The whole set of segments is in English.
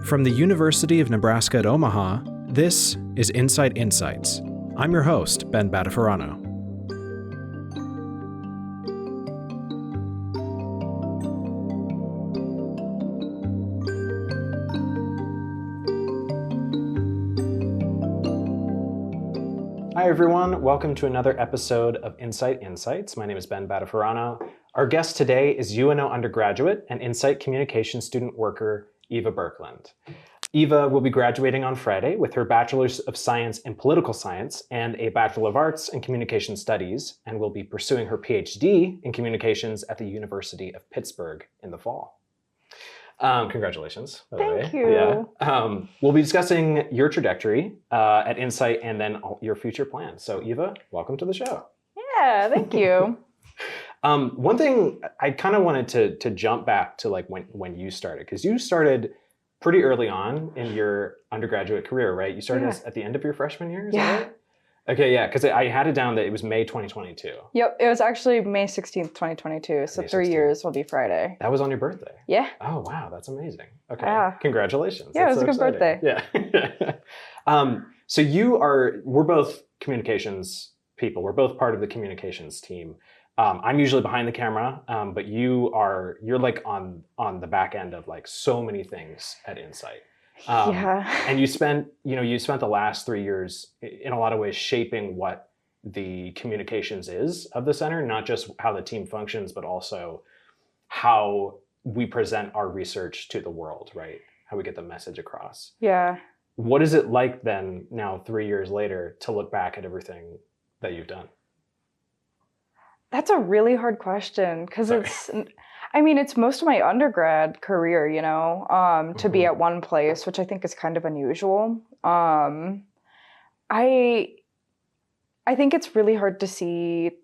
From the University of Nebraska at Omaha, this is NCITE Insights. I'm your host, Ben Battafarano. Hi everyone, welcome to another episode of NCITE Insights. My name is Ben Battafarano. Our guest today is UNO undergraduate and NCITE communication student worker, Eva Burklund. Eva will be graduating on Friday with her Bachelor's of Science in Political Science and a Bachelor of Arts in Communication Studies, and will be pursuing her PhD in Communications at the University of Pittsburgh in the fall. Congratulations, by the way. Thank you. Yeah. We'll be discussing your trajectory at NCITE and then your future plans. So Eva, welcome to the show. Yeah, thank you. One thing I kind of wanted to jump back to like when you started, because you started pretty early on in your undergraduate career, right? You started at the end of your freshman year, is that right? Okay, yeah, because I had it down that it was May 2022. Yep, it was actually May 16th, 2022, so 3 years will be Friday. That was on your birthday? Yeah. Oh, wow, that's amazing. Okay, Congratulations. Yeah, that's it was a good birthday. Yeah. So we're both communications people. We're both part of the communications team. I'm usually behind the camera, but you're like on the back end of like so many things at NCITE. And you spent the last 3 years in a lot of ways shaping what the communications is of the center, not just how the team functions, but also how we present our research to the world, right? How we get the message across. Yeah. What is it like then, now 3 years later, to look back at everything that you've done? That's a really hard question because it's most of my undergrad career, to be at one place, which I think is kind of unusual. I think it's really hard to see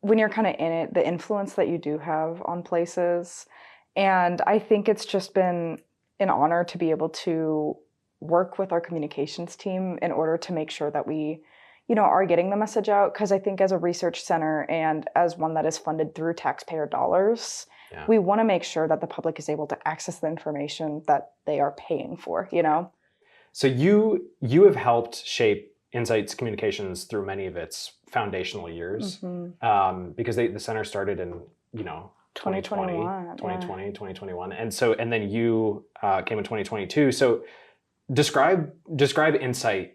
when you're kind of in it, the influence that you do have on places. And I think it's just been an honor to be able to work with our communications team in order to make sure that we are getting the message out. Because I think as a research center and as one that is funded through taxpayer dollars, we want to make sure that the public is able to access the information that they are paying for, So you have helped shape NCITE's communications through many of its foundational years, because the center started in, 2021. And then you came in 2022. So describe NCITE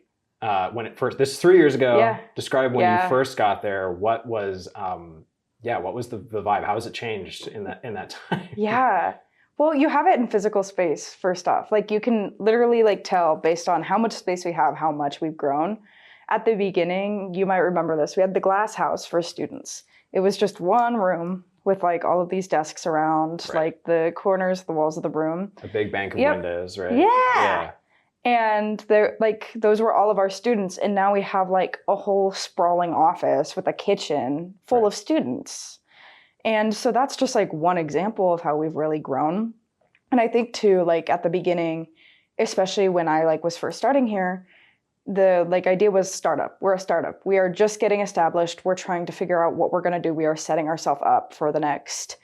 when it first, this is 3 years ago. Describe when you first got there. What was the vibe? How has it changed in that time? Yeah. Well, you have it in physical space, first off. Like you can literally tell based on how much space we have, how much we've grown. At the beginning, you might remember this, we had the glass house for students. It was just one room with all of these desks around, the corners, the walls of the room. A big bank of windows, right? Yeah. And those were all of our students. And now we have a whole sprawling office with a kitchen full of students. And so that's just one example of how we've really grown. And I think too, at the beginning, especially when I was first starting here, the idea was startup. We're a startup. We are just getting established. We're trying to figure out what we're going to do. We are setting ourselves up for the next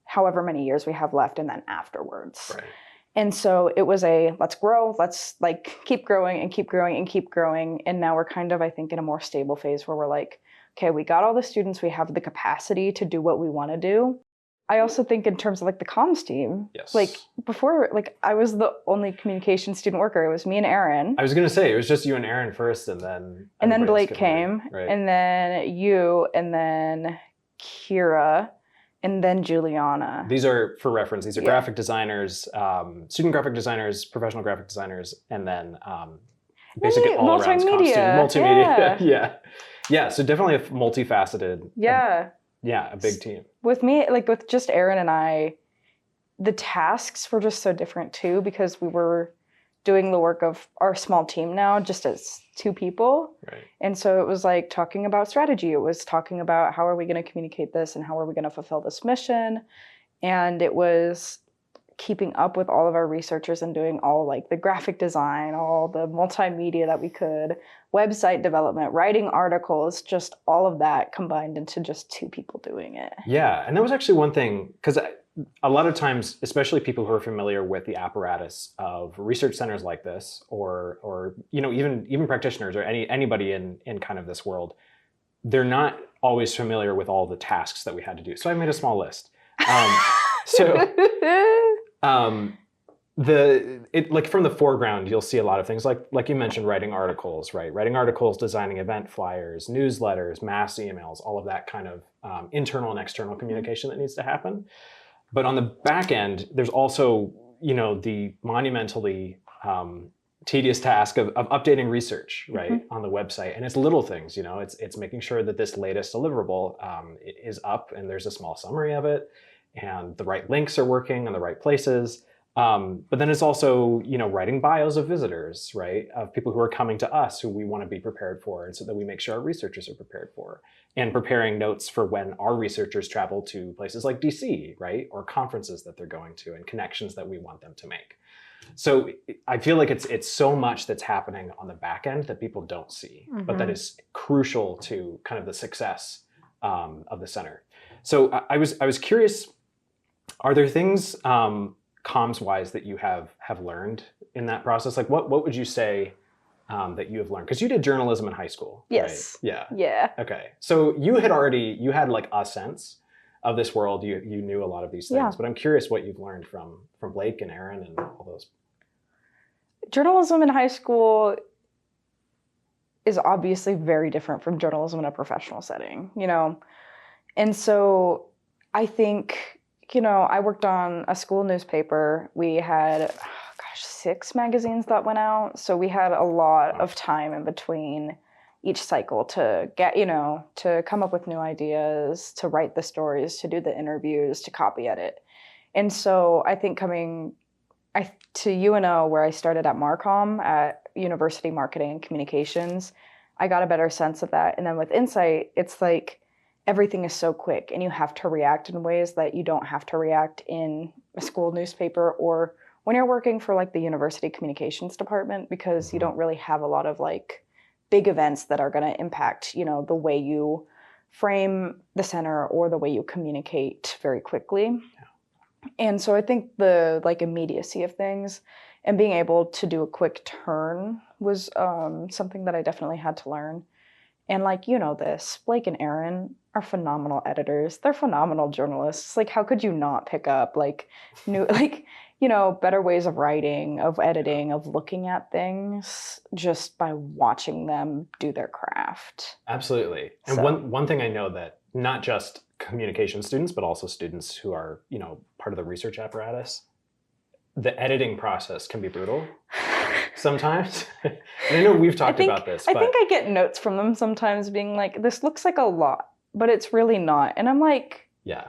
however many years we have left and then afterwards. Right. And so it was let's grow, let's keep growing and keep growing and keep growing. And now we're kind of, I think, in a more stable phase where we're okay, we got all the students, we have the capacity to do what we want to do. I also think in terms of the comms team, before, I was the only communication student worker. It was me and Aaron. I was going to say, it was just you and Aaron first and then Blake came, and then you, and then Kira, and then Juliana. These are, for reference, these are graphic designers, student graphic designers, professional graphic designers, and then basically all around multimedia. Yeah. So definitely a multifaceted. A big team. With me, with just Aaron and I, the tasks were just so different too, because we were doing the work of our small team now just as two people. Right. And so it was talking about strategy. It was talking about how are we going to communicate this and how are we going to fulfill this mission. And it was keeping up with all of our researchers and doing all the graphic design, all the multimedia that we could, website development, writing articles, just all of that combined into just two people doing it. Yeah. And that was actually one thing, because a lot of times, especially people who are familiar with the apparatus of research centers like this, or even practitioners or anybody in kind of this world, they're not always familiar with all the tasks that we had to do. So I made a small list. Like from the foreground, you'll see a lot of things like you mentioned, writing articles, right? Writing articles, designing event flyers, newsletters, mass emails, all of that kind of internal and external communication that needs to happen. But on the back end, there's also, the monumentally tedious task of updating research, right, on the website. And it's little things, it's making sure that this latest deliverable is up and there's a small summary of it and the right links are working in the right places. But then it's also, writing bios of visitors, right, of people who are coming to us who we want to be prepared for, and so that we make sure our researchers are prepared for, and preparing notes for when our researchers travel to places like DC, right, or conferences that they're going to, and connections that we want them to make. So I feel like it's so much that's happening on the back end that people don't see, but that is crucial to kind of the success of the center. So I was curious, are there things comms-wise that you have learned in that process? Like what would you say that you have learned? Because you did journalism in high school, yes. right? Yeah. Okay. So you had like a sense of this world. You knew a lot of these things, but I'm curious what you've learned from Blake and Aaron and all those. Journalism in high school is obviously very different from journalism in a professional setting, And so I think, I worked on a school newspaper. We had, 6 magazines that went out. So we had a lot of time in between each cycle to get, to come up with new ideas, to write the stories, to do the interviews, to copy edit. And so I think coming to UNO, where I started at Marcom, at University Marketing and Communications, I got a better sense of that. And then with NCITE, it's like everything is so quick and you have to react in ways that you don't have to react in a school newspaper or when you're working for like the university communications department, because you don't really have a lot of like big events that are going to impact, the way you frame the center or the way you communicate very quickly. Yeah. And so I think the like immediacy of things and being able to do a quick turn was something that I definitely had to learn. And like, this, Blake and Aaron are phenomenal editors. They're phenomenal journalists. Like, how could you not pick up like new, like, better ways of writing, of editing, of looking at things just by watching them do their craft? Absolutely. And one thing I know that not just communication students, but also students who are, part of the research apparatus, the editing process can be brutal sometimes. And I know we've talked about this. I think I get notes from them sometimes being like, this looks like a lot, but it's really not. And I'm like... Yeah.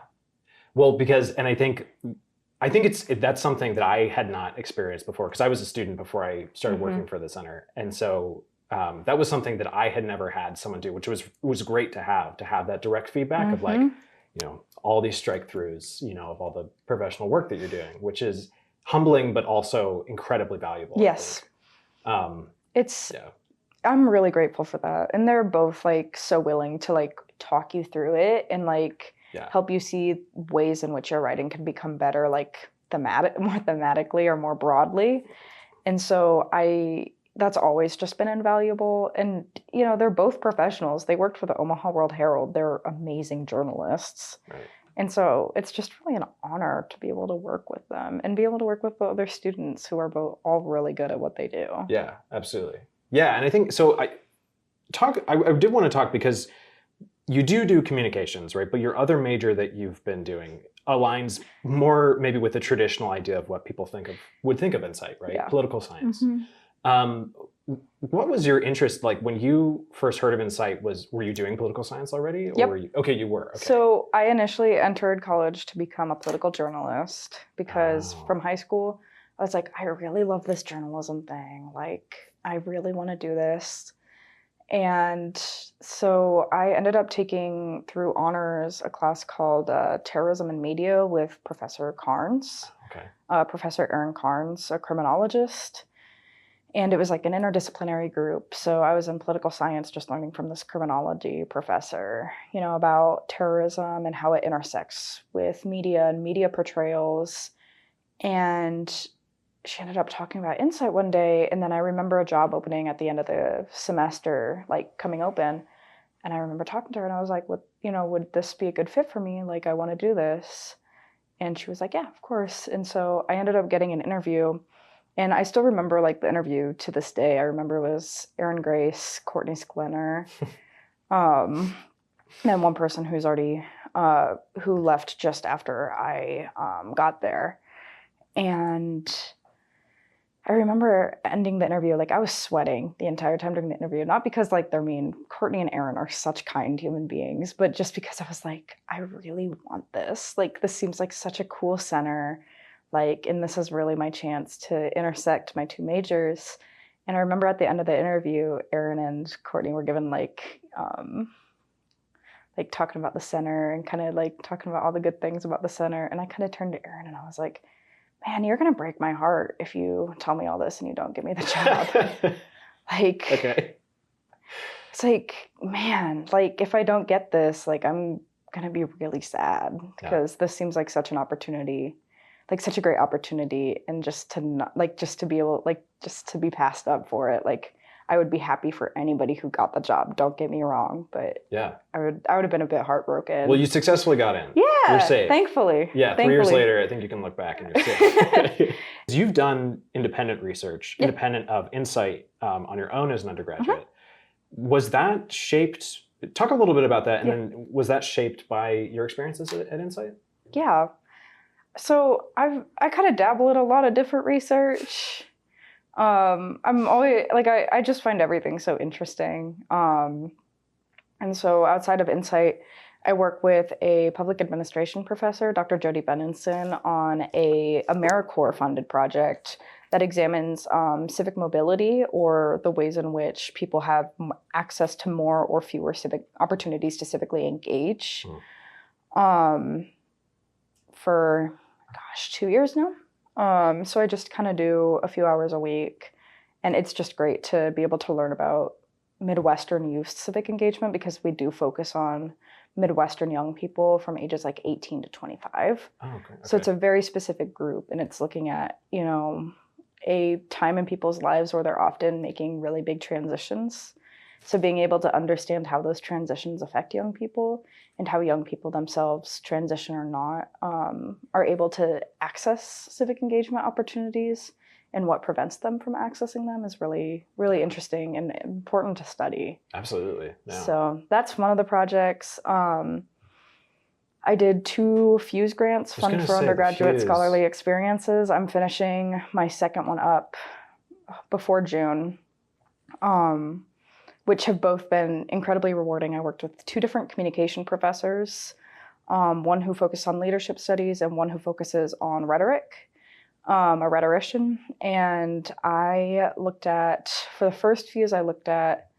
Well, I think that's something that I had not experienced before, because I was a student before I started working for the center. And so that was something that I had never had someone do, which was great to have that direct feedback of like, all these strike throughs, of all the professional work that you're doing, which is humbling, but also incredibly valuable. Yes. I'm really grateful for that. And they're both like so willing to like talk you through it and like help you see ways in which your writing can become better, like more thematically or more broadly. And so that's always just been invaluable. And, they're both professionals. They worked for the Omaha World Herald. They're amazing journalists. Right. And so it's just really an honor to be able to work with them and be able to work with the other students who are all really good at what they do. Yeah, absolutely. Yeah, and I think, so I did want to talk because you do communications, right? But your other major that you've been doing aligns more maybe with the traditional idea of what people would think of NCITE, right? Yeah. Political science. What was your interest like when you first heard of NCITE? Were you doing political science already? Or yep. You were. Okay. So I initially entered college to become a political journalist because from high school, I was like, I really love this journalism thing. Like, I really want to do this. And so I ended up taking through honors a class called Terrorism and Media with Professor Carnes, Professor Aaron Carnes, a criminologist. And it was like an interdisciplinary group. So I was in political science, just learning from this criminology professor, you know, about terrorism and how it intersects with media and media portrayals. And she ended up talking about NCITE one day. And then I remember a job opening at the end of the semester, like coming open. And I remember talking to her and I was like, what, you know, would this be a good fit for me? Like, I want to do this. And she was like, yeah, of course. And so I ended up getting an interview. And I still remember like the interview to this day. I remember it was Erin Grace, Courtney Sklenar, and one person who's already, who left just after I got there. And I remember ending the interview, like I was sweating the entire time during the interview, not because like they're mean. Courtney and Erin are such kind human beings, but just because I was like, I really want this. Like, this seems like such a cool center. Like, and this is really my chance to intersect my two majors. And I remember at the end of the interview, Erin and Courtney were given like talking about the center and kind of like talking about all the good things about the center. And I kind of turned to Erin and I was like, man, you're going to break my heart if you tell me all this and you don't give me the job. Like, okay. It's like, man, like if I don't get this, like I'm going to be really sad because this seems like such an opportunity. Like such a great opportunity, and just to not like just to be able like just to be passed up for it. Like I would be happy for anybody who got the job. Don't get me wrong, but I would have been a bit heartbroken. Well, you successfully got in. Yeah, you're safe. Thankfully. Yeah, 3 years later, I think you can look back and you're safe. You've done independent research, independent of NCITE, on your own as an undergraduate. Was that shaped? Talk a little bit about that, and then was that shaped by your experiences at NCITE? Yeah. So I kind of dabble in a lot of different research. I'm always like I just find everything so interesting. And so outside of NCITE, I work with a public administration professor, Dr. Jody Benenson, on a AmeriCorps funded project that examines civic mobility, or the ways in which people have access to more or fewer civic opportunities to civically engage. For 2 years now. So I just kind of do a few hours a week, and it's just great to be able to learn about Midwestern youth civic engagement, because we do focus on Midwestern young people from ages like 18 to 25. Oh, okay. So it's a very specific group, and it's looking at, you know, a time in people's lives where they're often making really big transitions. So being able to understand how those transitions affect young people and how young people themselves, transition or not, are able to access civic engagement opportunities, and what prevents them from accessing them is really, really interesting and important to study. Absolutely. Yeah. So that's one of the projects. I did 2 FUSE grants, Fund for Undergraduate Scholarly Experiences. I'm finishing my second one up before June. Which have both been incredibly rewarding. I worked with 2 different communication professors, one who focused on leadership studies and one who focuses on rhetoric, a rhetorician. And I looked at, for the first FUSE, I looked at,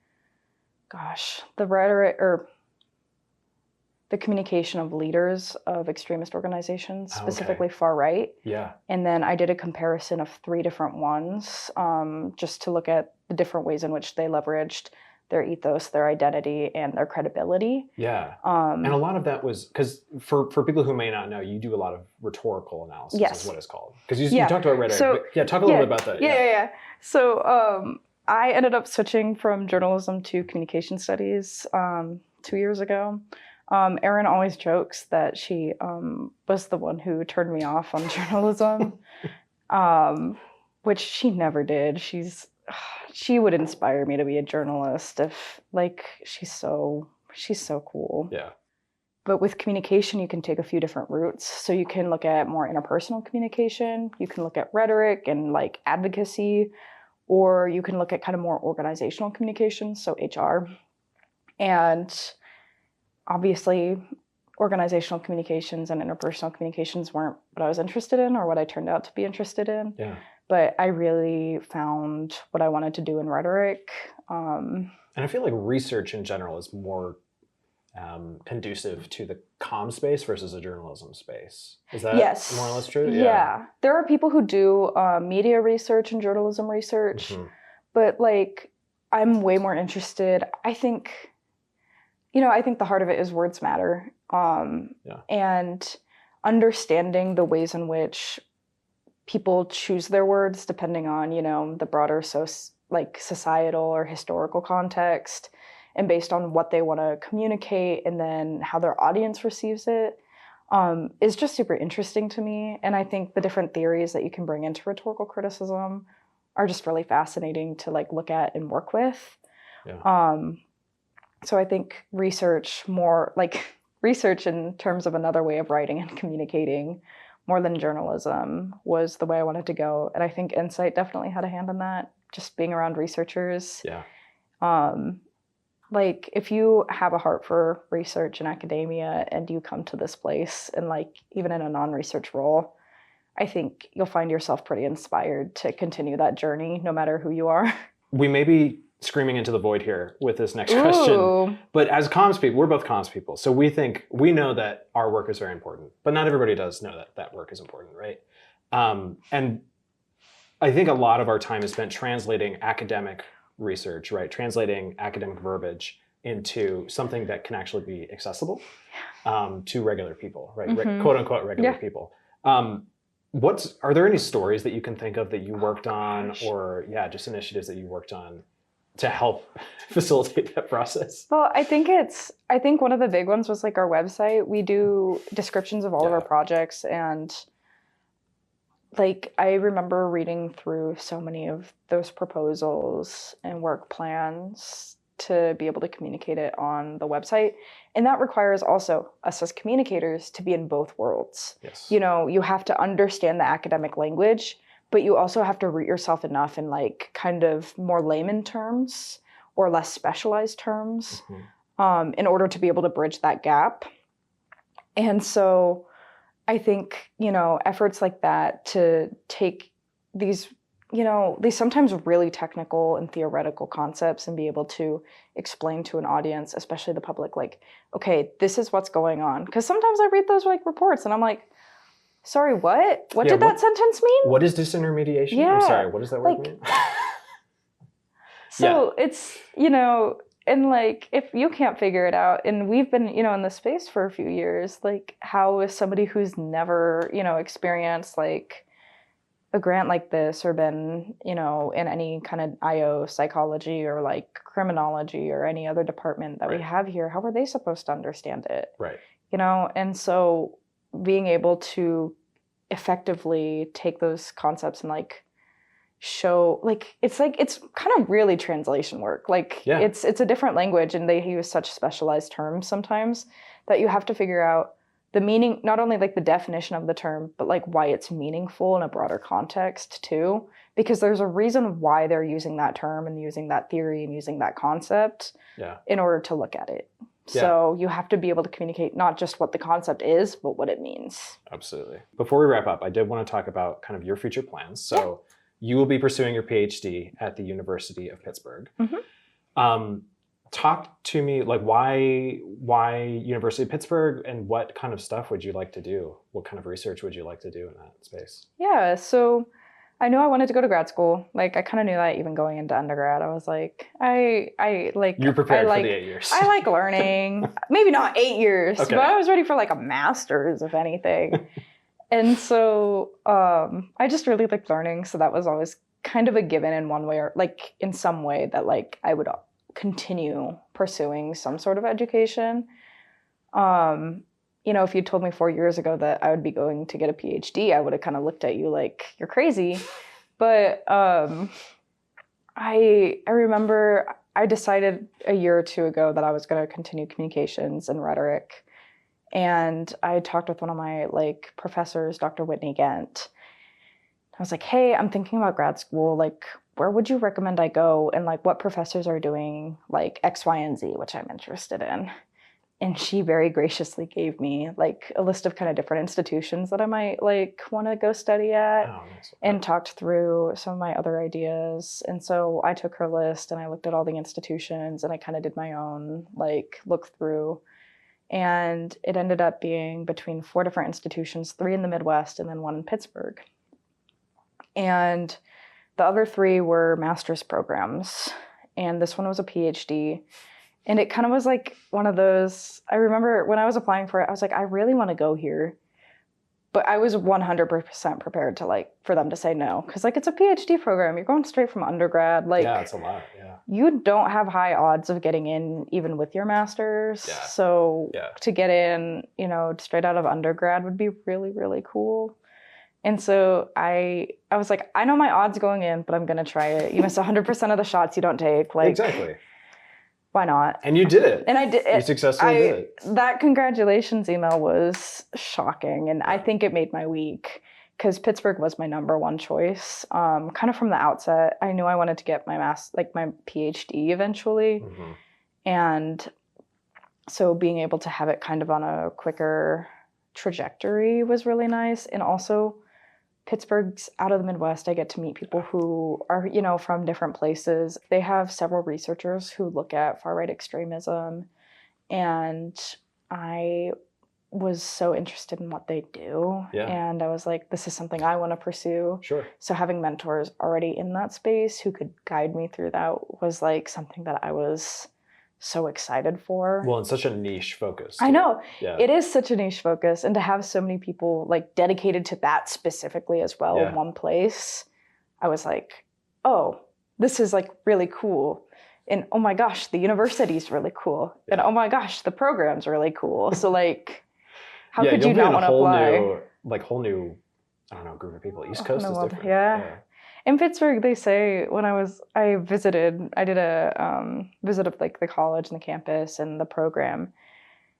the rhetoric, or the communication of leaders of extremist organizations, specifically far right. Yeah. And then I did a comparison of 3 different ones, just to look at the different ways in which they leveraged their ethos, their identity, and their credibility. Yeah. And a lot of that was, because for people who may not know, you do a lot of rhetorical analysis, is what it's called. Because you talked about rhetoric. So, talk a little bit about that. Yeah. So I ended up switching from journalism to communication studies 2 years ago. Erin always jokes that she was the one who turned me off on journalism, which she never did. She would inspire me to be a journalist if, like, she's so cool. Yeah. But with communication, you can take a few different routes. So you can look at more interpersonal communication. You can look at rhetoric and like advocacy, or you can look at kind of more organizational communication, so HR. And obviously, organizational communications and interpersonal communications weren't what I was interested in or what I turned out to be interested in. Yeah. But I really found what I wanted to do in rhetoric. And I feel like research in general is more conducive to the comm space versus a journalism space. Is that more or less true? Yeah. There are people who do media research and journalism research. Mm-hmm. But like, I'm way more interested. I think the heart of it is words matter. And understanding the ways in which people choose their words depending on, the broader societal or historical context, and based on what they want to communicate and then how their audience receives it, is just super interesting to me. And I think the different theories that you can bring into rhetorical criticism are just really fascinating to like look at and work with. So I think research in terms of another way of writing and communicating more than journalism was the way I wanted to go. And I think NCITE definitely had a hand in that, just being around researchers. Like if you have a heart for research and academia and you come to this place and like even in a non-research role, I think you'll find yourself pretty inspired to continue that journey no matter who you are. We may be screaming into the void here with this next question, but as comms people, we're both comms people. So we know that our work is very important, but not everybody does know that that work is important, right? And I think a lot of our time is spent translating academic research, right? Translating academic verbiage into something that can actually be accessible to regular people, right? Quote unquote regular people. Are there any stories that you can think of that you worked on, or just initiatives that you worked on to help facilitate that process? Well, I think one of the big ones was like our website. We do descriptions of all of our projects, and like I remember reading through so many of those proposals and work plans to be able to communicate it on the website. And that requires also us as communicators to be in both worlds. You have to understand the academic language, but you also have to root yourself enough in like kind of more layman terms or less specialized terms in order to be able to bridge that gap. And so I think, efforts like that to take these sometimes really technical and theoretical concepts and be able to explain to an audience, especially the public, like, okay, this is what's going on. Because sometimes I read those like reports and I'm like, sorry, what? What did that sentence mean? What is disintermediation? I'm sorry, what does that word mean? So it's, and like, if you can't figure it out, and we've been, in the space for a few years, like, how is somebody who's never, experienced like a grant like this or been, in any kind of IO psychology or like criminology or any other department that we have here, how are they supposed to understand it? Right. And so being able to effectively take those concepts and like show, like it's kind of really translation work. Like it's a different language and they use such specialized terms sometimes that you have to figure out the meaning, not only like the definition of the term, but like why it's meaningful in a broader context too, because there's a reason why they're using that term and using that theory and using that concept in order to look at it. So you have to be able to communicate not just what the concept is, but what it means. Absolutely. Before we wrap up, I did want to talk about kind of your future plans. So you will be pursuing your PhD at the University of Pittsburgh. Talk to me, like, why University of Pittsburgh, and what kind of stuff would you like to do? What kind of research would you like to do in that space? Yeah, so I knew I wanted to go to grad school. Like, I kind of knew that even going into undergrad. I was like, You're prepared for the 8 years. I like learning. Maybe not 8 years, but I was ready for like a master's, if anything. And so I just really liked learning. So that was always kind of a given in one way, or like in some way that like I would continue pursuing some sort of education. If you told me 4 years ago that I would be going to get a PhD, I would have kind of looked at you like you're crazy. But I remember I decided a year or two ago that I was going to continue communications and rhetoric. And I talked with one of my like professors, Dr. Whitney Gent. I was like, hey, I'm thinking about grad school. Like, where would you recommend I go? And like, what professors are doing like X, Y, and Z, which I'm interested in. And she very graciously gave me like a list of kind of different institutions that I might like want to go study at, and talked through some of my other ideas. And so I took her list and I looked at all the institutions and I kind of did my own like look through. And it ended up being between 4 different institutions, 3 in the Midwest and then 1 in Pittsburgh. And the other 3 were master's programs, and this one was a PhD. And it kind of was like one of those, I remember when I was applying for it, I was like, I really want to go here. But I was 100% prepared to like, for them to say no. Because like, it's a PhD program. You're going straight from undergrad. Like, yeah, it's a lot. Yeah. You don't have high odds of getting in even with your master's. Yeah. So to get in, you know, straight out of undergrad would be really, really cool. And so I was like, I know my odds going in, but I'm going to try it. You miss 100% of the shots you don't take. Like, exactly. Why not? And you did it. And I did it. You successfully did it. That congratulations email was shocking. And I think it made my week because Pittsburgh was my number one choice. Kind of from the outset, I knew I wanted to get my my PhD eventually. Mm-hmm. And so being able to have it kind of on a quicker trajectory was really nice. And also Pittsburgh's out of the Midwest. I get to meet people who are, you know, from different places. They have several researchers who look at far-right extremism. And I was so interested in what they do. Yeah. And I was like, this is something I want to pursue. Sure. So having mentors already in that space who could guide me through that was like something that I was so excited for. Well, it's such a niche focus. I know. Yeah. It is such a niche focus. And to have so many people like dedicated to that specifically as well in one place, I was like, oh, this is like really cool. And oh my gosh, the university's really cool. Yeah. And oh my gosh, the program's really cool. So like, how could you not want to apply? Whole new, I don't know, group of people. East Coast is different. Yeah. In Pittsburgh, they say I did a visit of like the college and the campus and the program.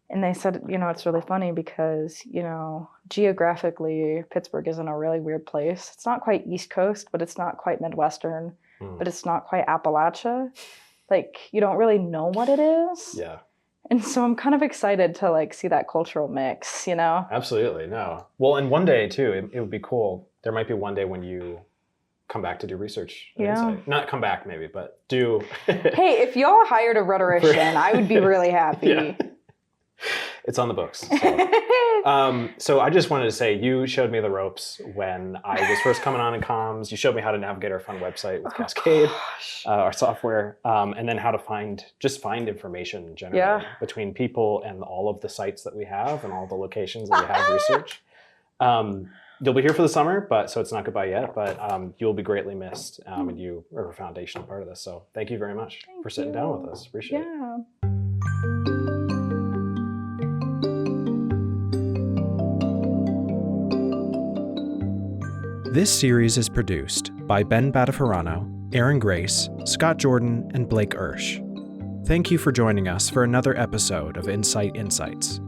And they said, you know, it's really funny because, you know, geographically, Pittsburgh is in a really weird place. It's not quite East Coast, but it's not quite Midwestern, but it's not quite Appalachia. Like, you don't really know what it is. Yeah. And so I'm kind of excited to like see that cultural mix, you know? Absolutely. No. Well, and one day too, it would be cool. There might be one day when you come back to do research. Not come back maybe, but do. Hey, if y'all hired a rhetorician, I would be really happy. Yeah. It's on the books. So I just wanted to say, you showed me the ropes when I was first coming on in comms. You showed me how to navigate our fun website with Cascade, our software, and then how to find information generally between people and all of the sites that we have and all the locations that we have research. You'll be here for the summer, so it's not goodbye yet, but you'll be greatly missed, and you are a foundational part of this. So thank you very much for sitting down with us. Appreciate it. This series is produced by Ben Battafarano, Aaron Grace, Scott Jordan, and Blake Ersch. Thank you for joining us for another episode of NCITE Insights.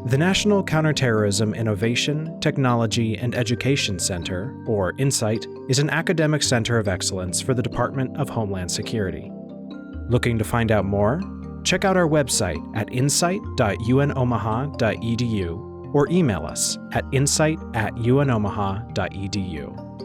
The National Counterterrorism Innovation, Technology, and Education Center, or NCITE, is an academic center of excellence for the Department of Homeland Security. Looking to find out more? Check out our website at incite.unomaha.edu or email us at incite@unomaha.edu.